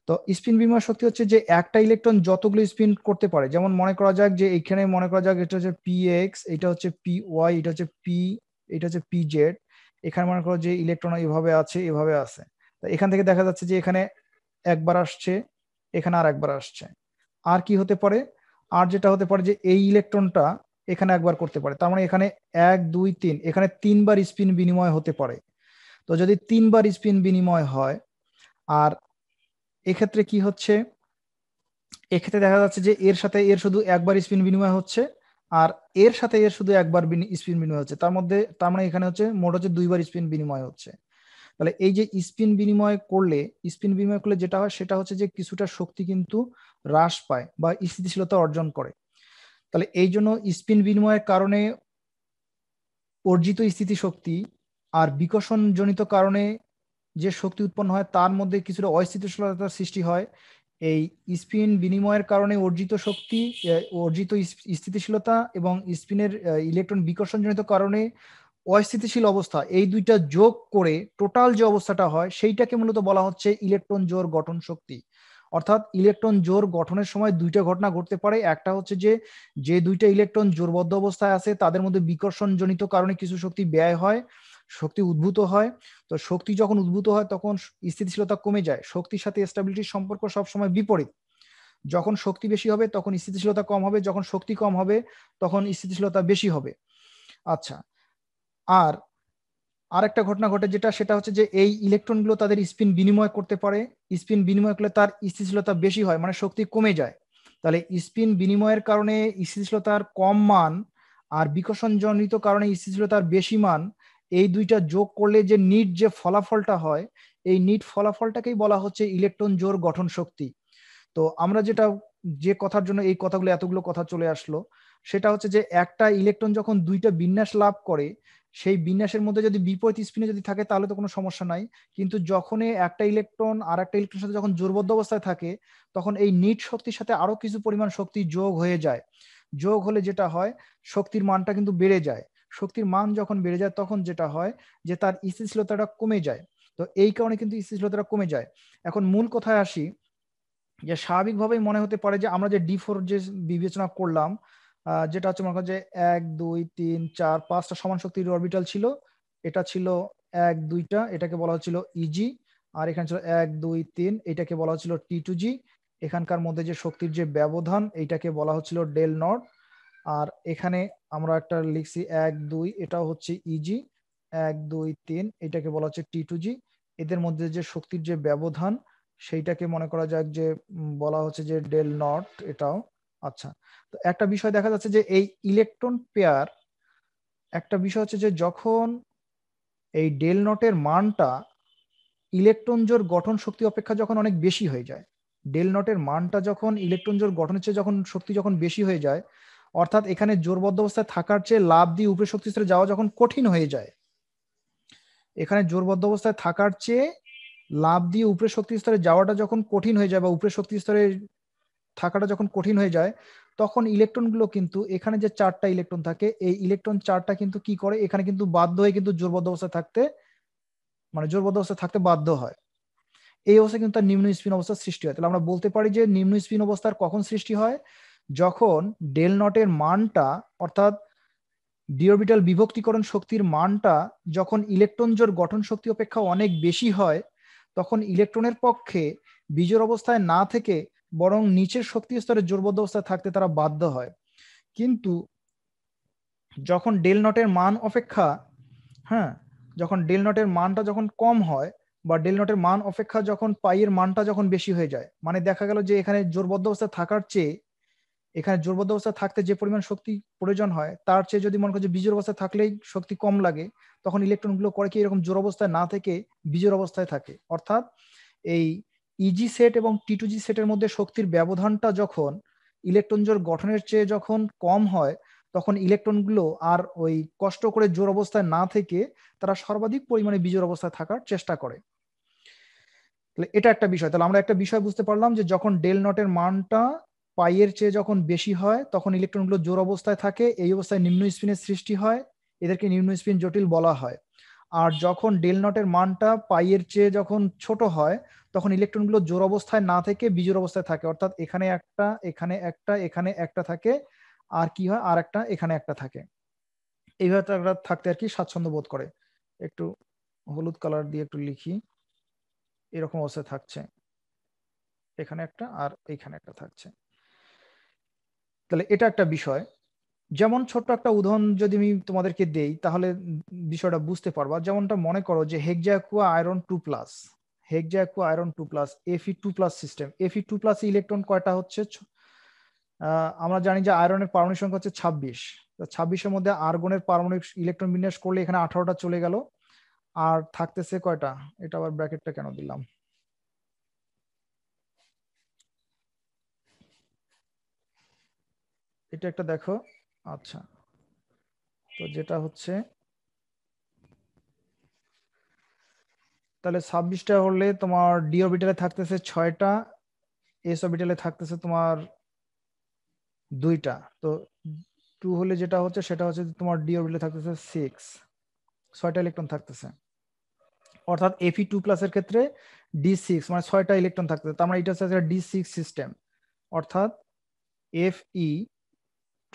A: তো স্পিন বিনিময় শক্তি হচ্ছে যে একটা ইলেকট্রন যতগুলো স্পিন করতে পারে, যেমন মনে করা যাক যে এখানে মনে করা যাক এটা হচ্ছে px, এটা হচ্ছে py, এটা হচ্ছে এটা হচ্ছে pz। এখানে মনে করো যে ইলেকট্রন এভাবে আছে, এভাবে আছে। তো এখান থেকে দেখা যাচ্ছে যে এখানে একবার আসছে, এখানে আর একবার আসছে। আর কি হতে পারে, আর যেটা হতে পারে যে এই ইলেকট্রনটা এখানে একবার করতে পারে, তার মানে এখানে 1 2 3 এখানে 3বার স্পিন বিনিময় হতে পারে। তো যদি 3বার স্পিন বিনিময় হয়, আর এক্ষেত্রে কি হচ্ছে, এক্ষেত্রে দেখা যাচ্ছে যে এর সাথে এর শুধু একবার স্পিন বিনিময় হচ্ছে, আর এর সাথে এর শুধু একবার স্পিন বিনিময় হচ্ছে, তার মানে এখানে হচ্ছে মোট হচ্ছে 2বার স্পিন বিনিময় হচ্ছে। তাহলে এই যে স্পিন বিনিময় করলে যেটা হয় সেটা হচ্ছে যে কিছুটা শক্তি কিন্তু হ্রাস পায় বা স্থিতিশীলতা অর্জন করে। তাহলে এই জন্য স্পিন বিনিময়ের কারণে অর্জিত স্থিতিশক্তি আর বিকর্ষণ জনিত কারণে যে শক্তি উৎপন্ন হয় তার মধ্যে কিছুটা অস্থিতিশীলতার সৃষ্টি হয়। এই স্পিন বিনিময়ের কারণে অর্জিত শক্তি, অর্জিত স্থিতিশীলতা এবং স্পিনের ইলেকট্রন বিকর্ষণজনিত কারণে অস্থিতিশীল অবস্থা, এই দুইটা যোগ করে টোটাল যে অবস্থাটা হয় সেইটাকে মূলত বলা হচ্ছে ইলেকট্রন জোড় গঠন শক্তি। অর্থাৎ ইলেকট্রন জোড় গঠনের সময় দুইটা ঘটনা ঘটতে পারে, একটা হচ্ছে যে দুইটা ইলেকট্রন জোড়বদ্ধ অবস্থায় আছে তাদের মধ্যে বিকর্ষণজনিত কারণে কিছু শক্তি ব্যয় হয়, শক্তি উদ্ভূত হয়। তো শক্তি যখন উদ্ভূত হয় তখন স্থিতিশীলতা কমে যায়, শক্তির সাথে স্টেবিলিটির সম্পর্ক সবসময় বিপরীত। যখন শক্তি বেশি হবে তখন স্থিতিশীলতা কম হবে, যখন শক্তি কম হবে তখন স্থিতিশীলতা বেশি হবে। আচ্ছা, আর আরেকটা ঘটনা ঘটে যেটা, সেটা হচ্ছে যে এই ইলেকট্রনগুলো তাদের স্পিন বিনিময় করতে পারে। স্পিন বিনিময় করলে তার স্থিতিশীলতা বেশি হয়, মানে শক্তি কমে যায়। তাহলে স্পিন বিনিময়ের কারণে স্থিতিশীলতার কম মান আর বিকর্ষণজনিত কারণে স্থিতিশীলতার বেশি মান, এই দুইটা যোগ করলে যে নিট যে ফলাফলটা হয়, এই নিট ফলাফলটাকেই বলা হচ্ছে ইলেকট্রন জোড় গঠন শক্তি। তো আমরা যেটা, যে কথার জন্য এই কথাগুলো এতগুলো কথা চলে আসলো, সেটা হচ্ছে যে একটা ইলেকট্রন যখন দুইটা বিন্যাস লাভ করে, সেই বিন্যাসের মধ্যে যদি বিপরীত স্পিনে যদি থাকে তাহলে তো কোনো সমস্যা নাই। কিন্তু যখনই একটা ইলেকট্রন আর একটা ইলেকট্রনের সাথে যখন জোড়বদ্ধ অবস্থায় থাকে, তখন এই নিট শক্তির সাথে আরো কিছু পরিমাণ শক্তি যোগ হয়ে যায়। যোগ হলে যেটা হয়, শক্তির মানটা কিন্তু বেড়ে যায়। শক্তির মান যখন বেড়ে যায় তখন যেটা হয় যে তার স্থিতিশীলতাটা কমে যায়। তো এই কারণে কিন্তু স্থিতিশীলতাটা কমে যায়। এখন মূল কথায় আসি, যে স্বাভাবিকভাবেই মনে হতে পারে যে আমরা যে D4 যে বিবেচনা করলাম, যেটা হচ্ছে মনে করেন যে 1 2 3 4 5টা সমান শক্তির অরবিটাল ছিল। এটা ছিল 1 2টা, এটাকে বলা হচ্ছিল ইজি। আর এখানে ছিল 1 2 3, এটাকে বলা হচ্ছিল T2G। এখানকার মধ্যে যে শক্তির যে ব্যবধান, এইটাকে বলা হচ্ছিল ডেল নট। আর এখানে আমরা একটা লিখছি 1 2, এটাও হচ্ছে ইজি। 1 2 3, এটাকে বলা হচ্ছে T2G। এদের মধ্যে যে শক্তির যে ব্যবধান, সেইটাকে মনে করা যাক যে বলা হচ্ছে যে ডেল নট, এটাও। আচ্ছা, তো একটা বিষয় দেখা যাচ্ছে যে এই ইলেকট্রন পেয়ার, একটা বিষয় হচ্ছে যে যখন এই ডেল নটের মানটা ইলেকট্রন জোড় গঠন শক্তি অপেক্ষা যখন অনেক বেশি হয়ে যায়, ডেল নটের মানটা যখন ইলেকট্রন জোড় গঠনের চেয়ে যখন শক্তি যখন বেশি হয়ে যায়, অর্থাৎ এখানে জোড়বদ্ধ অবস্থায় থাকার চেয়ে লাভ দিয়ে উপরে শক্তি স্তরে যাওয়া যখন কঠিন হয়ে যায়, এখানে জোড়বদ্ধ অবস্থায় থাকার চেয়ে লাভ দিয়ে উপরে শক্তি স্তরে যাওয়াটা যখন কঠিন হয়ে যায় বা উপরে শক্তি স্তরে থাকাটা যখন কঠিন হয়ে যায়, তখন ইলেকট্রনগুলো কিন্তু এখানে যে 4টা ইলেকট্রন থাকে, এই ইলেকট্রন 4টা কিন্তু কি করে, এখানে কিন্তু বাধ্য হয়ে কিন্তু জোড়বদ্ধ অবস্থায় থাকতে, মানে জোড়বদ্ধ অবস্থায় থাকতে বাধ্য হয়। এই অবস্থায় কিন্তু তার নিম্ন স্পিন অবস্থার সৃষ্টি হয়। তাহলে আমরা বলতে পারি যে নিম্ন স্পিন অবস্থার কখন সৃষ্টি হয়, যখন ডেল নটের মানটা, অর্থাৎ ডি অরবিটাল বিভক্তিকরণ শক্তির মানটা যখন ইলেকট্রন জোড় গঠন শক্তি অপেক্ষা অনেক বেশি হয়, তখন ইলেকট্রনের পক্ষে বিজোড় অবস্থায় না থেকে বরং নিচের শক্তি স্তরে জোড়বদ্ধ অবস্থায় থাকতে তারা বাধ্য হয়। কিন্তু যখন ডেল নটের মান অপেক্ষা, হ্যাঁ, যখন ডেল নটের মানটা যখন কম হয়, বা ডেল নটের মান অপেক্ষা যখন পাইয়ের মানটা যখন বেশি হয়ে যায়, মানে দেখা গেল যে এখানে জোড়বদ্ধ অবস্থায় থাকার চেয়ে, এখানে জোড়বদ্ধ অবস্থায় থাকতে যে পরিমাণ শক্তি প্রয়োজন হয় তার চেয়ে যদি মনে করি যে বিজোড় অবস্থায় থাকলেই শক্তি কম লাগে, তখন ইলেকট্রনগুলো করে কি এরকম জোড় অবস্থায় না থেকে বিজোড় অবস্থায় থাকে। অর্থাৎ এই ইজি সেট এবং T2G সেটের মধ্যে শক্তির ব্যবধানটা যখন ইলেকট্রন জোড় গঠনের চেয়ে যখন কম হয়, তখন ইলেকট্রনগুলো আর ওই কষ্ট করে জোড় অবস্থায় না থেকে তারা সর্বাধিক পরিমাণে বিজোড় অবস্থায় থাকার চেষ্টা করে। তাহলে এটা একটা বিষয়। তাহলে আমরা একটা বিষয় বুঝতে পারলাম যে যখন ডেল নটের মানটা পাইয়ের চেয়ে যখন বেশি হয়, তখন ইলেকট্রনগুলো জোড় অবস্থায় থাকে, এই অবস্থায় নিম্ন স্পিনের সৃষ্টি হয়, এদেরকে নিম্ন স্পিন জটিল বলা হয়। আর যখন ডেল নটের মানটা পাইয়ের চেয়ে যখন ছোট হয়, তখন ইলেকট্রনগুলো জোড় অবস্থায় না থেকে বিজোড় অবস্থায় থাকে, অর্থাৎ এখানে একটা, এখানে একটা, এখানে একটা থাকে, আর কি হয়, আর একটা এখানে একটা থাকে। এইভাবে তারা থাকতে আর কি স্বাচ্ছন্দ্য বোধ করে। একটু হলুদ কালার দিয়ে একটু লিখি, এরকম অবস্থায় থাকছে, এখানে একটা আর এইখানে একটা থাকছে। তাহলে এটা একটা বিষয়। যেমন ছোট্ট একটা উদাহরণ যদি আমি তোমাদেরকে দেই, তাহলে বিষয়টা বুঝতে পারবা। যেমনটা মনে করো যে hexa iron 2+, hexa iron 2+, Fe2+ system. Fe2+ electron কয়টা হচ্ছে, আমরা জানি যে আয়রনের পারমাণবিক সংখ্যা হচ্ছে 26। তো 26-এর মধ্যে আর্গনের পারমাণবিক ইলেকট্রন বিন্যাস করলে এখানে 18টা চলে গেল, আর থাকতেছে কয়টা, এটা আবার ব্র্যাকেটটা কেন দিলাম, এটা একটা দেখো। আচ্ছা, তো যেটা হচ্ছে, তাহলে 26টা হলে তোমার ডি অরবিটালে থাকতেছে 6টা, এস অরবিটালে থাকতেছে তোমার 2টা। তো 2 হলে যেটা হচ্ছে সেটা হচ্ছে তোমার ডি অরবিটালে থাকতেছে 6টা ইলেকট্রন থাকতেছে। অর্থাৎ Fe2+ এর ক্ষেত্রে D6 মানে 6টা ইলেকট্রন থাকতেছে। তার মানে এটা হচ্ছে D6 সিস্টেম। অর্থাৎ Fe2+,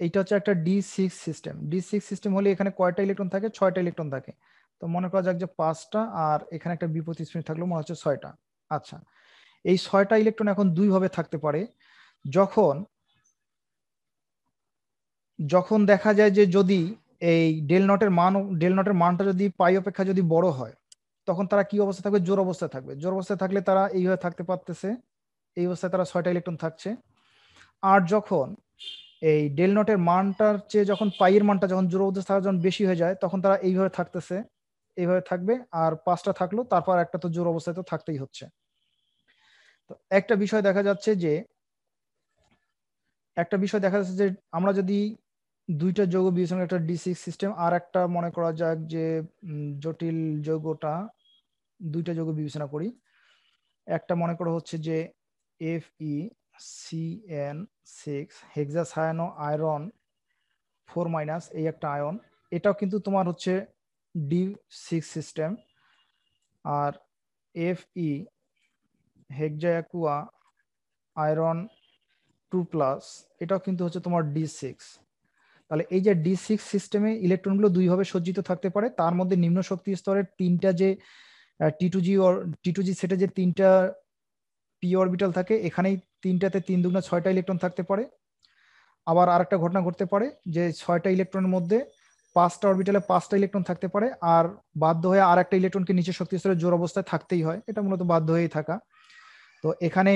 A: এইটা হচ্ছে একটা D6 সিস্টেম। D6 সিস্টেম হলে এখানে কয়টা ইলেকট্রন থাকে, 6টা ইলেকট্রন থাকে। তো মনে করা যাক যে 5টা, আর এখানে একটা বিপরীত স্পিন থাকলো, মনে হচ্ছে 6টা। আচ্ছা, এই 6টা ইলেকট্রন এখন দুই ভাবে থাকতে পারে। যখন যখন দেখা যায় যে যদি এই ডেল নটের মানটা যদি পাই অপেক্ষা যদি বড় হয়, তখন তারা কি অবস্থা থাকবে? জোড় অবস্থায় থাকবে। জোড় অবস্থায় থাকলে তারা এইভাবে থাকতে পারতেছে, এই অবস্থায় তারা 6টা ইলেকট্রন থাকছে। আর যখন এই ডেল নটের মানটার চেয়ে যখন পাইয়ের মানটা যখন জোড় অবস্থায় থাকা যখন বেশি হয়ে যায়, তখন তারা এইভাবে থাকতেছে, এইভাবে থাকবে। আর 5টা থাকলো, তারপর একটা তো জোড় অবস্থায় তো থাকতেই হচ্ছে। তো একটা বিষয় দেখা যাচ্ছে যে আমরা যদি দুইটা যৌগ বিবেচনা, একটা D6 সিস্টেম আর একটা মনে করা যাক যে জটিল যৌগটা, দুইটা যৌগ বিবেচনা করি। একটা মনে করা হচ্ছে যে FeCN6 হেক্সাসায়ানো আয়রন 4- এই একটা আয়ন, এটাও কিন্তু তোমার হচ্ছে D6 সিস্টেম। আর Fe হেক্সাঅ্যাকুয়া আয়রন 2+, এটাও কিন্তু হচ্ছে তোমার D6। তাহলে এই যে D6 সিস্টেমে ইলেকট্রনগুলো দুইভাবে সজ্জিত থাকতে পারে। তার মধ্যে নিম্ন শক্তি স্তরের তিনটা যে T2G সেটে যে তিনটা পি অরবিটাল থাকে, এখানেই তিনটাতে 3 দুগুণে 6টা ইলেকট্রন থাকতে পারে। আবার আরেকটা ঘটনা ঘটতে পারে যে 6টা ইলেকট্রনের মধ্যে 5টা অরবিটালে 5টা ইলেকট্রন থাকতে পারে, আর বাধ্য হয়ে আর একটা ইলেকট্রনকে নিচে শক্তি স্তরের জোড় অবস্থায় থাকতেই হয়। এটা মূলত বাধ্য হয়েই থাকা। তো এখানে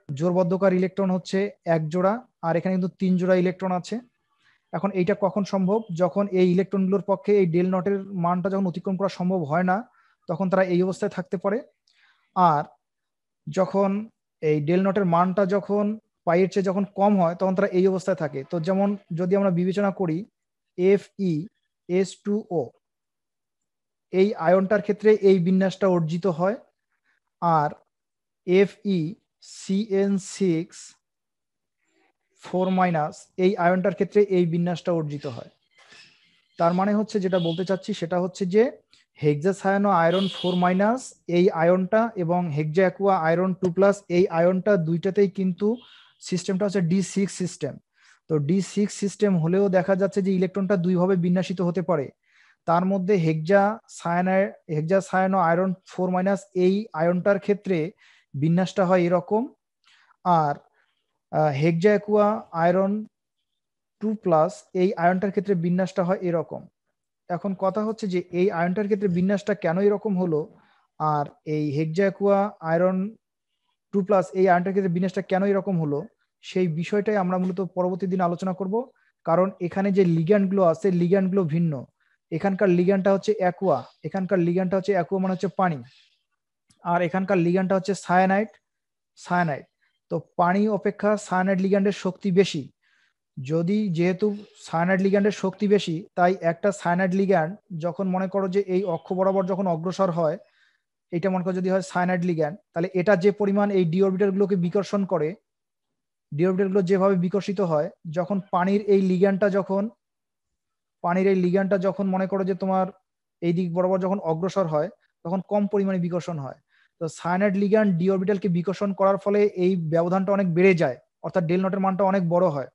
A: জোড়বদ্ধকার ইলেকট্রন হচ্ছে 1 জোড়া, আর এখানে কিন্তু 3 জোড়া ইলেকট্রন আছে। এখন এইটা কখন সম্ভব? যখন এই ইলেকট্রনগুলোর পক্ষে এই ডেল নটের মানটা যখন অতিক্রম করা সম্ভব হয় না, তখন তারা এই অবস্থায় থাকতে পারে। আর যখন এই ডেল নটের মানটা যখন পাইয়ের চেয়ে যখন কম হয়, তখন তারা এই অবস্থায় থাকে। তো যেমন যদি আমরা বিবেচনা করি FeS2O, এই আয়নটার ক্ষেত্রে এই বিন্যাসটা অর্জিত হয়। আর FeCN6 4- এই আয়নটার ক্ষেত্রে এই বিন্যাসটা অর্জিত হয়। তার মানে হচ্ছে, যেটা বলতে চাচ্ছি সেটা হচ্ছে যে হেক্সাসায়ানো আয়রন 4- এই আয়নটা এবং হেক্সাঅ্যাকুয়া আয়রন 2+, এই আয়নটা দুইটাতেই কিন্তু সিস্টেমটা হচ্ছে D6 সিস্টেম। তো D6 সিস্টেম হলেও দেখা যাচ্ছে যে ইলেকট্রনটা দুইভাবে বিন্যাসিত হতে পারে। তার মধ্যে হেক্সাসায়ানো আয়রন 4- এই আয়নটার ক্ষেত্রে বিন্যাসটা হয় এরকম। আর হেক্সাঅ্যাকুয়া আয়রন 2+, এই আয়নটার ক্ষেত্রে বিন্যাসটা হয় এরকম। এখন কথা হচ্ছে যে এই আয়নটার ক্ষেত্রে বিন্যাসটা কেন এরকম হলো, আর এই হেক্সাঅ্যাকুয়া আয়রন 2+, এই আয়নটার ক্ষেত্রে বিন্যাসটা কেন এরকম হলো, সেই বিষয়টাই আমরা মূলত পরবর্তী দিন আলোচনা করব। কারণ এখানে যে লিগ্যান্ডগুলো আছে, লিগ্যান্ডগুলো ভিন্ন। এখানকার লিগ্যান্ডটা হচ্ছে অ্যাকুয়া, এখানকার লিগ্যান্ডটা হচ্ছে অ্যাকুয়া মানে হচ্ছে পানি, আর এখানকার লিগ্যান্ডটা হচ্ছে সায়ানাইড। তো পানি অপেক্ষা সায়ানাইড লিগ্যান্ডের শক্তি বেশি। যেহেতু সায়ানাইড লিগ্যান্ডের শক্তি বেশি, তাই একটা সায়ানাইড লিগ্যান্ড যখন মনে করো যে এই অক্ষ বরাবর যখন অগ্রসর হয়, এটা মনে করো যদি হয় সায়ানাইড লিগ্যান্ড, তাহলে এটা যে পরিমাণ এই ডি অরবিটালগুলোকে বিকর্ষণ করে, ডি অরবিটালগুলো যেভাবে বিকর্ষিত হয়, যখন পানির এই লিগ্যান্ডটা যখন মনে করো যে তোমার এই দিক বরাবর যখন অগ্রসর হয়, তখন কম পরিমাণে বিকর্ষণ হয়। তো সায়ানাইড লিগ্যান্ড ডি অরবিটালকে বিকর্ষণ করার ফলে এই ব্যবধানটা অনেক বেড়ে যায়, অর্থাৎ ডেল নটের মানটা অনেক বড় হয়।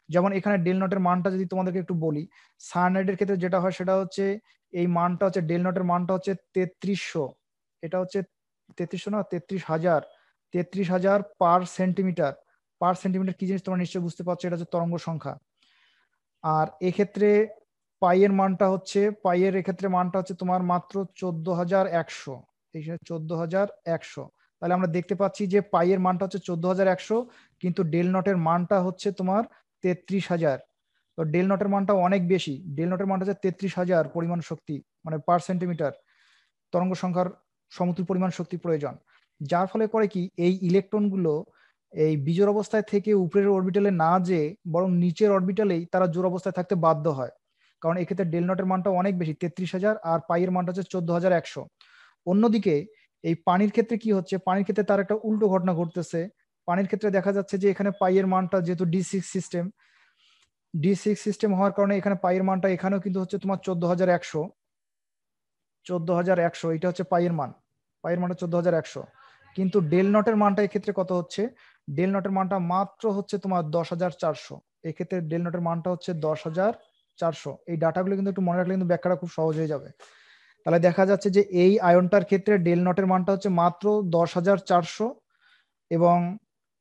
A: যেমন এখানে ডেল নটের মানটা যদি তোমাদেরকে একটু বলি, সায়ানাইডের ক্ষেত্রে যেটা হয় সেটা হচ্ছে এই মানটা হচ্ছে, ডেল নটের মানটা হচ্ছে 3300, এটা হচ্ছে 3300 না 33,000 পার সেন্টিমিটার কি জিনিস তোমরা নিশ্চয়ই বুঝতে পারছো, এটা হচ্ছে তরঙ্গ সংখ্যা। আর এক্ষেত্রে পাইয়ের এক্ষেত্রে মানটা হচ্ছে তোমার মাত্র 14,100, এই 14,100। তাহলে আমরা দেখতে পাচ্ছি যে পাইয়ের মানটা হচ্ছে 14,100, কিন্তু ডেল নটের মানটা হচ্ছে তোমার 33,000। তো ডেল নটের মানটা অনেক বেশি, ডেল নটের মানটা হচ্ছে 33,000 পরিমাণ শক্তি, মানে পার সেন্টিমিটার তরঙ্গ সংখ্যার সমতুল পরিমাণ শক্তি প্রয়োজন। যার ফলে করে কি, এই ইলেকট্রনগুলো এই বিজোড় অবস্থায় থেকে উপরের অরবিটালে না যেয়ে বরং নিচের অরবিটালেই তারা জোড় অবস্থায় থাকতে বাধ্য হয়। কারণ এক্ষেত্রে ডেল নটের মানটা অনেক বেশি, 33,000, আর পাইয়ের মানটা হচ্ছে 14,100। অন্যদিকে এই পানির ক্ষেত্রে কি হচ্ছে, পানির ক্ষেত্রে তার একটা উল্টো ঘটনা ঘটতেছে। পানির ক্ষেত্রে দেখা যাচ্ছে যে এখানে পাইয়ের মানটা যেহেতু ডি সিক্স সিস্টেম হওয়ার কারণে এখানে পাইয়ের মানটা এখানেও কিন্তু হচ্ছে তোমার 14,100, এটা হচ্ছে পাইয়ের মানটা 14,100। কিন্তু ডেল নটের মানটা এক্ষেত্রে কত হচ্ছে, ডেল নটের মানটা মাত্র হচ্ছে তোমার 10,400। এক্ষেত্রে ডেল নটের মানটা হচ্ছে 10,400। এই ডাটাগুলো কিন্তু একটু মনে রাখলে কিন্তু ব্যাখ্যাটা খুব সহজ হয়ে যাবে। তাহলে দেখা যাচ্ছে যে এই আয়নটার ক্ষেত্রে ডেল নটের মানটা হচ্ছে মাত্র 10,400, এবং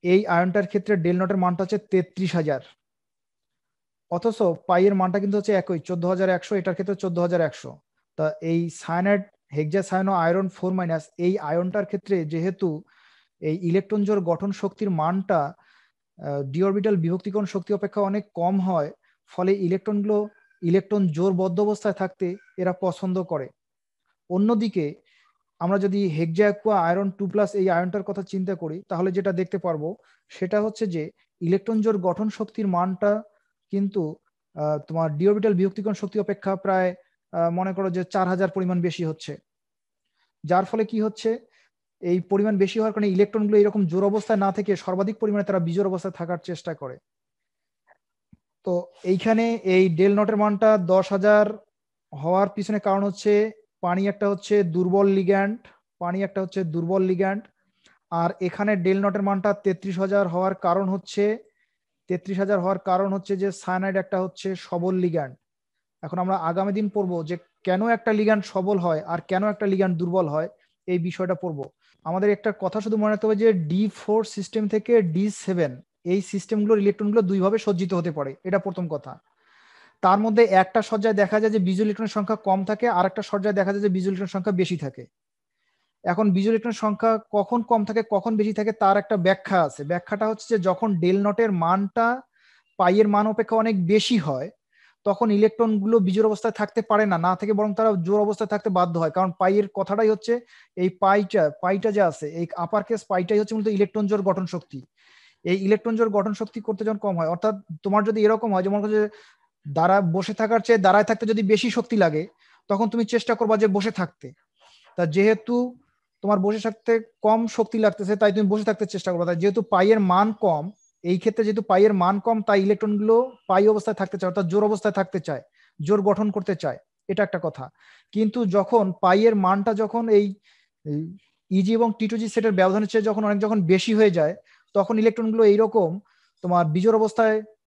A: এই আয়নটার ক্ষেত্রে ডেল নটের মানটা হচ্ছে 33,000। অথচ পাইয়ের মানটা কিন্তু হচ্ছে একই 14,100, এটার ক্ষেত্রে 14,100। তা এই সায়ানাইড হেক্সাসায়ানো আয়রন 4- এই আয়নটার ক্ষেত্রে যেহেতু এই ইলেকট্রন জোড় গঠন শক্তির মানটা ডি অরবিটাল বিভক্তিকরণ শক্তি অপেক্ষা অনেক কম হয়, ফলে ইলেকট্রন জোড়বদ্ধ অবস্থায় থাকতে এরা পছন্দ করে। অন্যদিকে আমরা যদি হেক্সা অ্যাকুয়া আয়রন 2+ এই আয়নটার কথা চিন্তা করি, তাহলে যেটা দেখতে পারবো সেটা হচ্ছে যে ইলেকট্রন জোড় গঠন শক্তির মানটা কিন্তু তোমার ডি অরবিটাল বিভক্তিকরণ শক্তি অপেক্ষা প্রায় মনে করো যে 4,000 পরিমাণ বেশি হচ্ছে। যার ফলে কি হচ্ছে, এই পরিমাণ বেশি হওয়ার কারণে ইলেকট্রনগুলো এরকম জোড় অবস্থায় না থেকে সর্বাধিক পরিমাণে তারা বিজোড় অবস্থায় থাকার চেষ্টা করে। তো এইখানে এই ডেল নটের মানটা 10,000 হওয়ার পিছনে কারণ হচ্ছে পানি একটা হচ্ছে দুর্বল লিগ্যান্ড। আর এখানে ডেল নটের মানটা 33,000 হওয়ার কারণ হচ্ছে যে সায়ানাইড একটা হচ্ছে সবল লিগ্যান্ড। এখন আমরা আগামী দিন পড়বো যে কেন একটা লিগ্যান্ড সবল হয় আর কেন একটা লিগ্যান্ড দুর্বল হয়, এই বিষয়টা পড়বো। আমাদের একটা কথা শুধু মনে রাখতে হবে যে D4 সিস্টেম থেকে D7 এই সিস্টেমগুলোর ইলেকট্রনগুলো দুইভাবে সজ্জিত হতে পারে, এটা প্রথম কথা। তার মধ্যে একটা সজ্জায় দেখা যায় যে বিজোড় ইলেকট্রনের সংখ্যা কম থাকে, আর একটা সজ্জায় দেখা যায় যে বিজোড় ইলেকট্রনের সংখ্যা বেশি থাকে। এখন বিজোড় ইলেকট্রনের সংখ্যা কখন কম থাকে কখন বেশি থাকে তার একটা ব্যাখ্যা আছে। ব্যাখ্যাটা হচ্ছে যে যখন ডেল নটের মানটা পাইয়ের মান অপেক্ষা অনেক বেশি হয়, তখন ইলেকট্রনগুলো বিজোড় অবস্থায় থাকতে পারে না, না থেকে বরং তারা জোড় অবস্থায় থাকতে বাধ্য হয়। কারণ পাইয়ের কথাটাই হচ্ছে এই পাইটা যে আছে, এই আপার কেস পাইটাই হচ্ছে মূলত ইলেকট্রন জোড় গঠন শক্তি। এই ইলেকট্রন জোড় গঠন শক্তি করতে যখন কম হয়, অর্থাৎ তোমার যদি এরকম হয় যেমন যে বসে থাকার চেয়ে দাঁড়ায় থাকতে যদি বেশি শক্তি লাগে, তখন তুমি চেষ্টা করবা যে বসে থাকতে। তা যেহেতু তোমার বসে থাকতে কম শক্তি লাগতেছে, তাই তুমি বসে থাকতে চেষ্টা করবা। তাই যেহেতু পাইয়ের মান কম, এই ক্ষেত্রে যেহেতু পাইয়ের মান কম, তাই ইলেকট্রন গুলো পাই অবস্থায় থাকতে চায়, অর্থাৎ জোর অবস্থায় থাকতে চায়, জোর গঠন করতে চায়। এটা একটা কথা। কিন্তু যখন পাইয়ের মানটা যখন এই ইজি এবং টি2জি সেটের ব্যবধানের চেয়ে যখন বেশি হয়ে যায়, তখন ইলেকট্রন গুলো এইরকম তোমার বিজোড় অবস্থায়